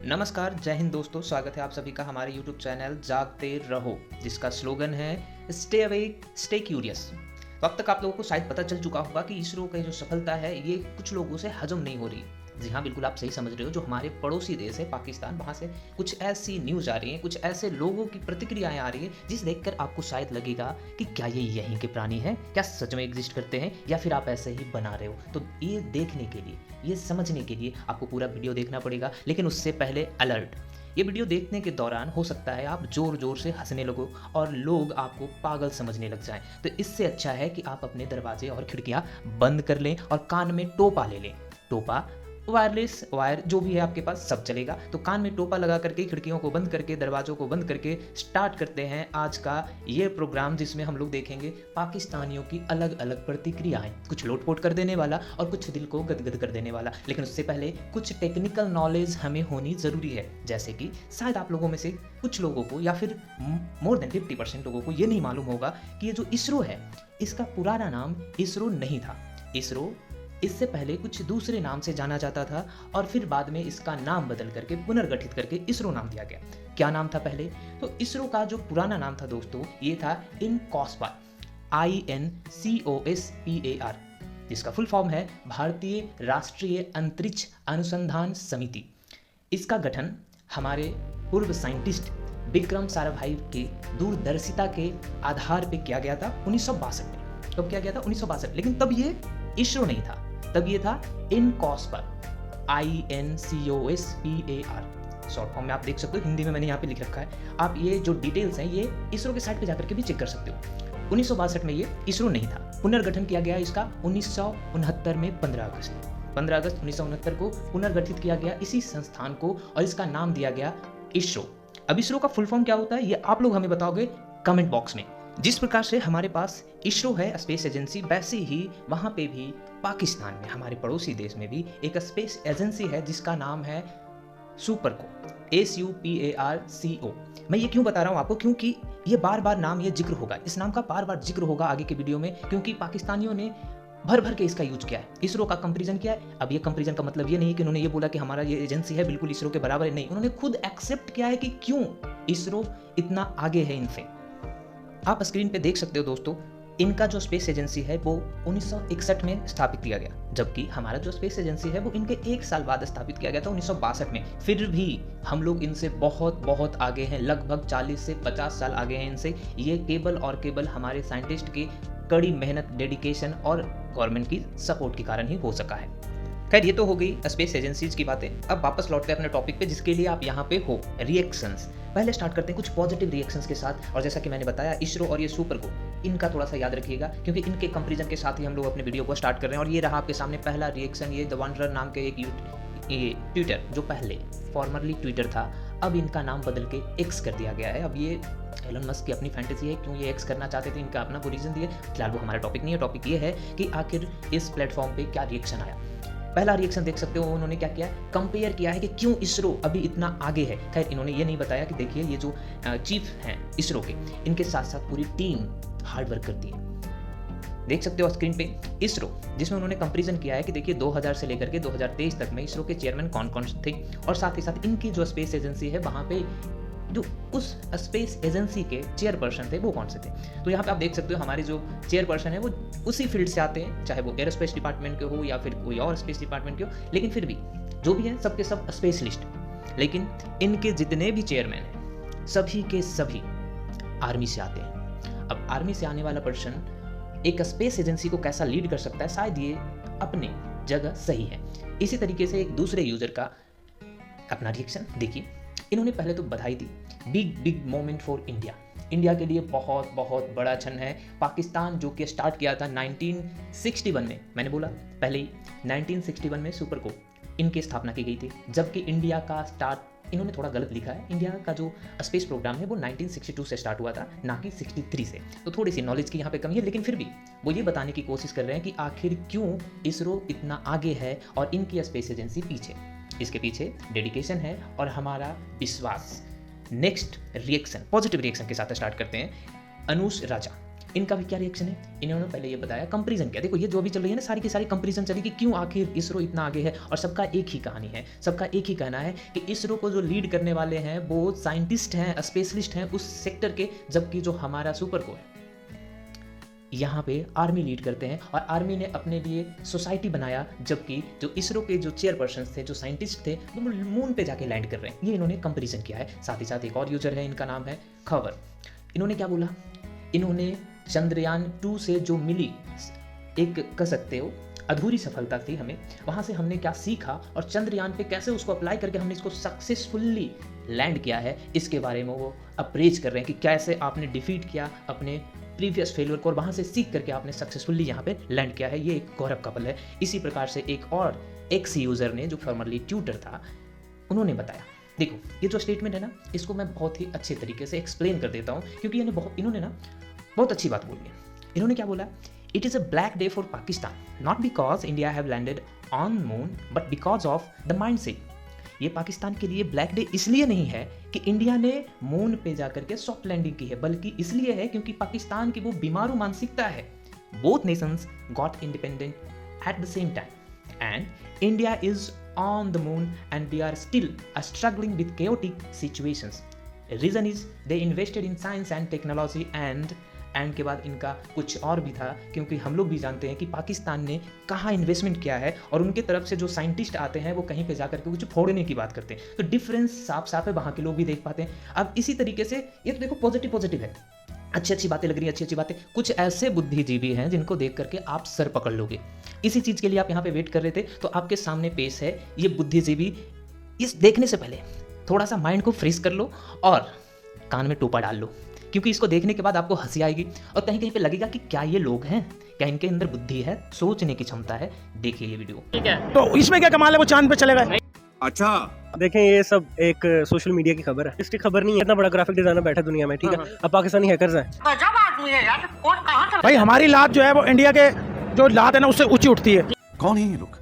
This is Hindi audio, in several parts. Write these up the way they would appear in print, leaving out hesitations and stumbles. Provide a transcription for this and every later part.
नमस्कार, जय हिंद दोस्तों। स्वागत है आप सभी का हमारे YouTube चैनल जागते रहो, जिसका स्लोगन है स्टे अवेक स्टे क्यूरियस। तो अब तक आप लोगों को शायद पता चल चुका होगा कि इसरो की जो सफलता है ये कुछ लोगों से हजम नहीं हो रही। जी हाँ, बिल्कुल आप सही समझ रहे हो। जो हमारे पड़ोसी देश है पाकिस्तान, वहाँ से कुछ ऐसी न्यूज़ आ रही है, कुछ ऐसे लोगों की प्रतिक्रियाएं आ रही है जिस देखकर आपको शायद लगेगा कि क्या ये यहीं के प्राणी हैं, क्या सच में एग्जिस्ट करते हैं या फिर आप ऐसे ही बना रहे हो। तो ये देखने के लिए, ये समझने के लिए आपको पूरा वीडियो देखना पड़ेगा। लेकिन उससे पहले अलर्ट, ये वीडियो देखने के दौरान हो सकता है आप जोर जोर से हंसने लगो और लोग आपको पागल समझने लग जाएं। तो इससे अच्छा है कि आप अपने दरवाजे और खिड़कियां बंद कर लें और कान में टोपा ले लें। टोपा, वायरलेस वायर जो भी है आपके पास सब चलेगा। तो कान में टोपा लगा करके, खिड़कियों को बंद करके, दरवाजों को बंद करके स्टार्ट करते हैं आज का ये प्रोग्राम, जिसमें हम लोग देखेंगे पाकिस्तानियों की अलग अलग प्रतिक्रियाएं, कुछ लोटपोट कर देने वाला और कुछ दिल को गदगद कर देने वाला। लेकिन उससे पहले कुछ टेक्निकल नॉलेज हमें होनी ज़रूरी है। जैसे कि शायद आप लोगों में से कुछ लोगों को या फिर मोर देन 50% लोगों को ये नहीं मालूम होगा कि ये जो इसरो है, इसका पुराना नाम इसरो नहीं था। इसरो इससे पहले कुछ दूसरे नाम से जाना जाता था और फिर बाद में इसका नाम बदल करके पुनर्गठित करके इसरो नाम दिया गया। क्या नाम था पहले? तो इसरो का जो पुराना नाम था दोस्तों, ये था इनकॉस्पार, INCOSPAR, जिसका फुल फॉर्म है भारतीय राष्ट्रीय अंतरिक्ष अनुसंधान समिति। इसका गठन हमारे पूर्व साइंटिस्ट विक्रम साराभाई के दूरदर्शिता के आधार पर किया गया था 1962 में। कब किया गया था? 1962। लेकिन तब ये इसरो नहीं था, तब ये था इनकॉस्पार, INCOSPAR। शॉर्ट फॉर्म में आप देख सकते हो, हिंदी में मैंने यहाँ पे लिख रखा है। आप ये जो डिटेल्स हैं ये इसरो के साइट पे जाकर के भी चेक कर सकते हो। 1962 में ये इसरो नहीं था। पुनर्गठन किया गया इसका 1969 में 15 अगस्त 1969 को पुनर्गठित किया गया इसी संस्थान को और इसका नाम दिया गया इसरो। अब इसरो का फुल फॉर्म क्या होता है ये आप लोग हमें बताओगे कमेंट बॉक्स में। जिस प्रकार से हमारे पास इसरो है स्पेस एजेंसी, वैसे ही वहाँ पे भी पाकिस्तान में, हमारे पड़ोसी देश में भी एक स्पेस एजेंसी है जिसका नाम है सुपरको, SUPARCO। मैं ये क्यों बता रहा हूँ आपको? क्योंकि ये बार बार नाम ये जिक्र होगा, इस नाम का बार बार जिक्र होगा आगे के वीडियो में, क्योंकि पाकिस्तानियों ने भर भर के इसका यूज किया है, इसरो का कंपैरिजन किया है। अब ये कंपैरिजन का मतलब ये नहीं है कि उन्होंने ये बोला कि हमारा ये एजेंसी है बिल्कुल इसरो के बराबर है, नहीं, उन्होंने खुद एक्सेप्ट किया है कि क्यों इसरो इतना आगे है इनसे। आप स्क्रीन पे देख सकते हो दोस्तों, इनका जो स्पेस एजेंसी है वो 1961 में स्थापित किया गया, जबकि हमारा जो स्पेस एजेंसी है वो इनके 1 साल बाद स्थापित किया गया था 1962 में। फिर भी हम लोग इनसे बहुत बहुत आगे हैं, लगभग 40 से 50 साल आगे हैं इनसे। ये केवल और केवल हमारे साइंटिस्ट की कड़ी मेहनत, डेडिकेशन और गवर्नमेंट की सपोर्ट के कारण ही हो सका है। खैर, ये तो हो गई स्पेस एजेंसीज की बातें। अब वापस लौटते हैं अपने टॉपिक पे, जिसके लिए आप यहाँ पे हो, रिएक्शंस। पहले स्टार्ट करते हैं कुछ पॉजिटिव रिएक्शंस के साथ। और जैसा कि मैंने बताया, इसरो और ये सुपर को, इनका थोड़ा सा याद रखिएगा, क्योंकि इनके कंपैरिजन के साथ ही हम लोग अपने वीडियो को स्टार्ट कर रहे हैं। और ये रहा आपके सामने पहला रिएक्शन। ये द वंडरर नाम के एक ये ट्विटर, जो पहले फॉर्मरली ट्विटर था, अब इनका नाम बदल के एक्स कर दिया गया है। अब ये एलन मस्क की अपनी फैंटेसी है, क्यों ये एक्स करना चाहते थे, इनका अपना कोई रीजन दिए। फिलहाल वो हमारा टॉपिक नहीं है। टॉपिक ये है कि आखिर इस प्लेटफॉर्म पे क्या रिएक्शन आया। पहला रिएक्शन देख सकते हो, उन्होंने क्या किया, कंपेयर किया है कि क्यों इसरो अभी इतना आगे है। खैर, इन्होंने ये नहीं बताया कि देखिए ये जो चीफ हैं इसरो के, इनके साथ साथ पूरी टीम हार्ड वर्क करती है। देख सकते हो स्क्रीन पे इसरो, जिसमें उन्होंने कंपैरिजन किया है कि देखिए 2000 से लेकर के 2023 तक में इसरो के चेयरमैन कौन कौन थे, और साथ ही साथ इनकी जो स्पेस एजेंसी है वहाँ पे जो उस स्पेस एजेंसी के चेयरपर्सन थे वो कौन से थे। तो यहाँ पे आप देख सकते हो हमारे जो चेयरपर्सन है वो उसी फील्ड से आते हैं, चाहे वो एरोस्पेस डिपार्टमेंट के हो या फिर कोई और स्पेस डिपार्टमेंट के हो। लेकिन फिर भी जो भी है सबके सब स्पेशलिस्ट। लेकिन इनके जितने भी चेयरमैन हैं सभी के सभी आर्मी से आते हैं। अब आर्मी से आने वाला पर्सन एक स्पेस एजेंसी को कैसा लीड कर सकता है, शायद ये अपने जगह सही है। इसी तरीके से एक दूसरे यूजर का अपना रिएक्शन देखिए। इन्होंने पहले तो बधाई दी, big moment for India. India के लिए बहुत बहुत बड़ा क्षण है। पाकिस्तान जो कि स्टार्ट किया था 1961 में, मैंने बोला पहले ही 1961 में सुपर को इनकी स्थापना की गई थी, जबकि इंडिया का स्टार्ट, इन्होंने थोड़ा गलत लिखा है, इंडिया का जो स्पेस प्रोग्राम है वो 1962 से स्टार्ट हुआ था, ना कि 63 से। तो थोड़ी सी नॉलेज की यहाँ पे कमी है, लेकिन फिर भी वो ये बताने की कोशिश कर रहे हैं कि आखिर क्यों इसरो इतना आगे है और इनकी स्पेस एजेंसी पीछे। इसके पीछे डेडिकेशन है और हमारा विश्वास। नेक्स्ट रिएक्शन, पॉजिटिव रिएक्शन के साथ स्टार्ट करते हैं। अनुज राजा, इनका भी क्या रिएक्शन है, इन्होंने पहले ये बताया कंपैरिजन क्या। देखो ये जो भी चल रही है ना सारी की सारी कंपैरिजन चली कि क्यों आखिर इसरो इतना आगे है, और सबका एक ही कहानी है, सबका एक ही कहना है कि इसरो को जो लीड करने वाले हैं वो साइंटिस्ट हैं, स्पेशलिस्ट हैं उस सेक्टर के, जबकि जो हमारा सुपर को है यहाँ पे आर्मी लीड करते हैं, और आर्मी ने अपने लिए सोसाइटी बनाया, जबकि जो इसरो के जो चेयरपर्सन थे, जो साइंटिस्ट थे, वो मून पे जाके लैंड कर रहे हैं। ये इन्होंने कंपैरिजन किया है। साथ ही साथ एक और यूजर है, इनका नाम है खबर। इन्होंने क्या बोला, इन्होंने चंद्रयान 2 से जो मिली एक कह सकते हो अधूरी सफलता थी हमें, वहाँ से हमने क्या सीखा और चंद्रयान पे कैसे उसको अप्लाई करके हमने इसको सक्सेसफुल्ली लैंड किया है, इसके बारे में वो अप्रेज कर रहे हैं कि कैसे आपने डिफीट किया अपने प्रीवियस फेलियर को और वहाँ से सीख करके आपने सक्सेसफुल्ली यहाँ पे लैंड किया है। ये एक गौरव कपल है। इसी प्रकार से एक और एक्स यूज़र ने जो फॉर्मरली ट्यूटर था, उन्होंने बताया। देखो ये जो स्टेटमेंट है ना, इसको मैं बहुत ही अच्छे तरीके से एक्सप्लेन कर देता हूँ, क्योंकि इन्होंने ना बहुत अच्छी बात बोली है। इन्होंने क्या बोला, it is a black day for Pakistan, not because India have landed on moon but because of the mindset. ये पाकिस्तान के लिए ब्लैक डे इसलिए नहीं है कि इंडिया ने मून पे जाकर के सॉफ्ट लैंडिंग की है, बल्कि इसलिए है क्योंकि पाकिस्तान की वो बीमारू मानसिकता है। Both nations got independent at the same time and India is on the moon and they are still struggling with chaotic situations. Reason is they invested in science and technology and के बाद इनका कुछ और भी था, क्योंकि हम लोग भी जानते हैं कि पाकिस्तान ने कहाँ इन्वेस्टमेंट किया है, और उनके तरफ से जो साइंटिस्ट आते हैं वो कहीं पे जाकर के कुछ फोड़ने की बात करते हैं। तो डिफरेंस साफ साफ है, वहाँ के लोग भी देख पाते हैं। अब इसी तरीके से ये तो देखो पॉजिटिव है, अच्छी बातें लग रही है, अच्छी बातें। कुछ ऐसे बुद्धिजीवी हैं जिनको देख करके आप सर पकड़ लोगे। इसी चीज़ के लिए आप यहाँ पे वेट कर रहे थे, तो आपके सामने पेश है ये बुद्धिजीवी। इस देखने से पहले थोड़ा सा माइंड को फ्रेश कर लो और कान में टोपा डाल लो, क्योंकि इसको देखने के बाद आपको हंसी आएगी और कहीं कहीं पे लगेगा कि क्या ये लोग हैं, क्या इनके अंदर बुद्धि है, सोचने की क्षमता है। देखिए ये वीडियो। ठीक है, तो इसमें क्या कमाल है, वो चांद पे चले गए। अच्छा देखें ये सब एक सोशल मीडिया की खबर है, इसकी खबर नहीं है। इतना बड़ा ग्राफिक डिजाइनर बैठा दुनिया में, ठीक है। अब पाकिस्तानी हैकर्स हैं, गजब आदमी है यार, कौन कहाँ से भाई हमारी लात जो है वो इंडिया के जो लात है ना उससे ऊंची उठती है। कौन है ये लोग,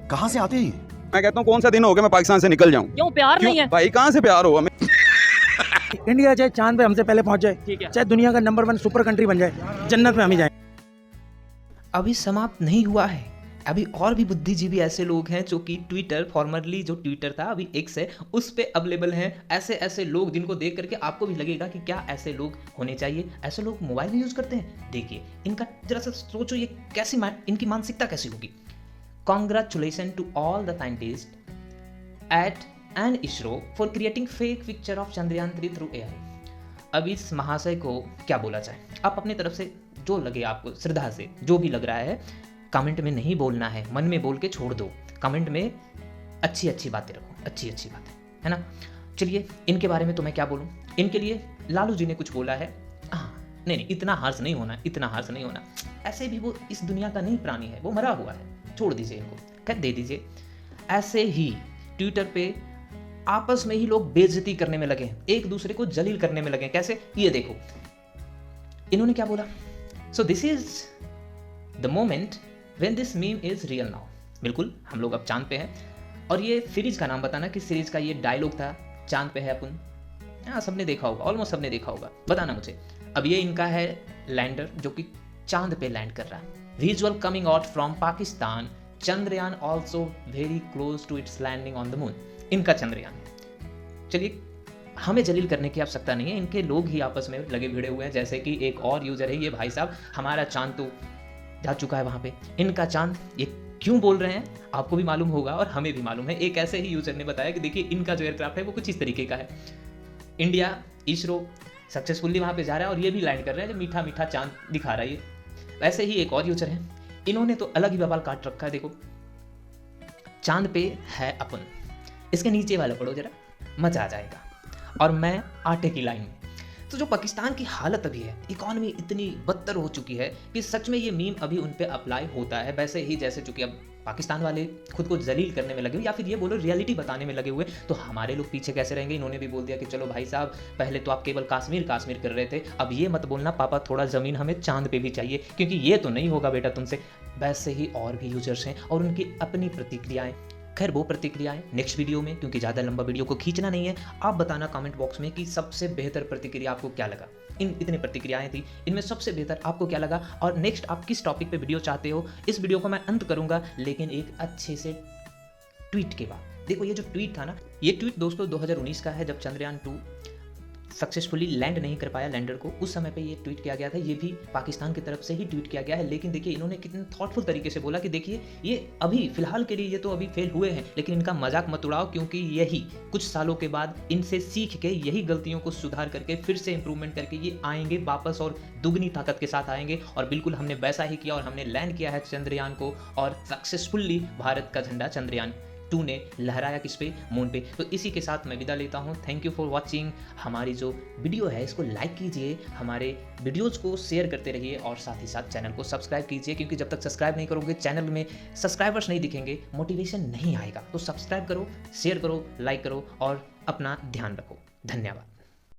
कहाँ से आते हैं? मैं कहता हूँ कौन सा दिन हो गया मैं पाकिस्तान से निकल जाऊँ। क्यों प्यार नहीं है भाई कहाँ से प्यार होगा? इंडिया चाहे चांद पे हमसे पहले पहुंच जाए, चाहे दुनिया का नंबर 1 सुपर कंट्री बन जाए, जन्नत में हम ही जाए। अभी समाप्त नहीं हुआ है, अभी और भी बुद्धिजीवी ऐसे लोग हैं जो कि ट्विटर, फॉर्मरली जो ट्विटर था अभी एक्स है, उस पे अवेलेबल हैं। ऐसे लोग जिनको देख करके आपको भी लगेगा कि क्या ऐसे लोग होने चाहिए। ऐसे लोग मोबाइल में यूज करते हैं। देखिए इनका जरा सा सोचो, ये कैसी इनकी मानसिकता कैसी होगी। Congratulation to all the scientist at and ISRO for creating fake picture of Chandrayaan 3 through AI। अब इस महाशय को क्या बोला जाए, आप अपनी तरफ से जो लगे आपको श्रद्धा से जो भी लग रहा है कमेंट में नहीं बोलना है, मन में बोल के छोड़ दो। कमेंट में अच्छी बातें रखो, अच्छी बातें, है ना। चलिए इनके बारे में तो मैं क्या बोलूँ। इनके लिए लालू जी ने कुछ बोला है। हाँ नहीं इतना हार्श नहीं होना। ऐसे भी वो इस दुनिया का नहीं प्राणी है, वो मरा हुआ है, छोड़ दीजिए इनको, कह दे दीजिए। ऐसे ही ट्विटर पे आपस में ही लोग बेइज्जती करने में लगे हैं, एक दूसरे को जलील करने में लगे। कैसे, ये देखो इन्होंने क्या बोला। So this is the moment when this meme is real now. बिल्कुल हम लोग अब चांद पे हैं, और ये सीरीज का नाम बताना, कि सीरीज का ये डायलॉग था, चांद पे है अपन। हाँ सबने देखा होगा, ऑलमोस्ट सबने देखा होगा, बताना मुझे। अब ये इनका है लैंडर जो कि चांद पे लैंड कर रहा है। Visual coming out from Pakistan, Chandrayaan also very close to its landing on the moon. इनका चंद्रयान। चलिए हमें जलील करने की आवश्यकता नहीं है, इनके लोग ही आपस में लगे भिड़े हुए हैं। जैसे कि एक और यूजर है, ये भाई साहब हमारा चांद तो जा चुका है वहाँ पे, इनका चांद। ये क्यों बोल रहे हैं आपको भी मालूम होगा और हमें भी मालूम है। एक ऐसे ही यूजर ने बताया कि देखिए इनका जो एयरक्राफ्ट है वो कुछ इस तरीके का है। इंडिया इसरो सक्सेसफुली वहाँ पे जा रहा है और ये भी लैंड कर रहे हैं, जो मीठा मीठा चांद दिखा रहा है ये। वैसे ही एक और यूजर है, इन्होंने तो अलग ही बवाल काट रखा है। देखो चांद पे है अपन, इसके नीचे वाला पढ़ो जरा, मजा आ जाएगा। और मैं आटे की लाइन में। तो जो पाकिस्तान की हालत अभी है, इकॉनमी इतनी बदतर हो चुकी है कि सच में ये मीम अभी उन पे अप्लाई होता है। वैसे ही जैसे चूंकि अब पाकिस्तान वाले खुद को जलील करने में लगे हुए, या फिर ये बोलो रियलिटी बताने में लगे हुए, तो हमारे लोग पीछे कैसे रहेंगे। इन्होंने भी बोल दिया कि चलो भाई साहब, पहले तो आप केवल कश्मीर कर रहे थे, अब ये मत बोलना पापा थोड़ा ज़मीन हमें चांद पे भी चाहिए, क्योंकि ये तो नहीं होगा बेटा तुमसे। वैसे ही और भी यूजर्स हैं और उनकी अपनी प्रतिक्रियाएं। खैर वो प्रतिक्रियाएं नेक्स्ट वीडियो में, क्योंकि ज़्यादा लंबा वीडियो को खींचना नहीं है। आप बताना कमेंट बॉक्स में कि सबसे बेहतर प्रतिक्रिया आपको क्या लगा। इतनी प्रतिक्रियाएं थी, इनमें सबसे बेहतर आपको क्या लगा और नेक्स्ट आप किस टॉपिक पे वीडियो चाहते हो। इस वीडियो को मैं अंत करूंगा लेकिन एक अच्छे से ट्वीट के बाद। देखो ये जो ट्वीट था ना, ये ट्वीट दोस्तों 2019 का है, जब चंद्रयान 2 सक्सेसफुली लैंड नहीं कर पाया लैंडर को, उस समय पे ये ट्वीट किया गया था। ये भी पाकिस्तान की तरफ से ही ट्वीट किया गया है। लेकिन देखिए इन्होंने कितने थॉटफुल तरीके से बोला कि देखिए ये अभी फिलहाल के लिए ये तो अभी फेल हुए हैं, लेकिन इनका मजाक मत उड़ाओ, क्योंकि यही कुछ सालों के बाद इनसे सीख के यही गलतियों को सुधार करके फिर से इंप्रूवमेंट करके ये आएंगे वापस और दुगनी ताकत के साथ आएंगे। और बिल्कुल हमने वैसा ही किया और हमने लैंड किया है चंद्रयान को, और सक्सेसफुली भारत का झंडा चंद्रयान 2 ने लहराया किस पे, मून पे। तो इसी के साथ मैं विदा लेता हूँ। Thank you for watching. हमारी जो वीडियो है इसको लाइक कीजिए, हमारे वीडियोज़ को शेयर करते रहिए और साथ ही साथ चैनल को सब्सक्राइब कीजिए, क्योंकि जब तक सब्सक्राइब नहीं करोगे चैनल में सब्सक्राइबर्स नहीं दिखेंगे, मोटिवेशन नहीं आएगा। तो सब्सक्राइब करो, शेयर करो, लाइक करो और अपना ध्यान रखो। धन्यवाद।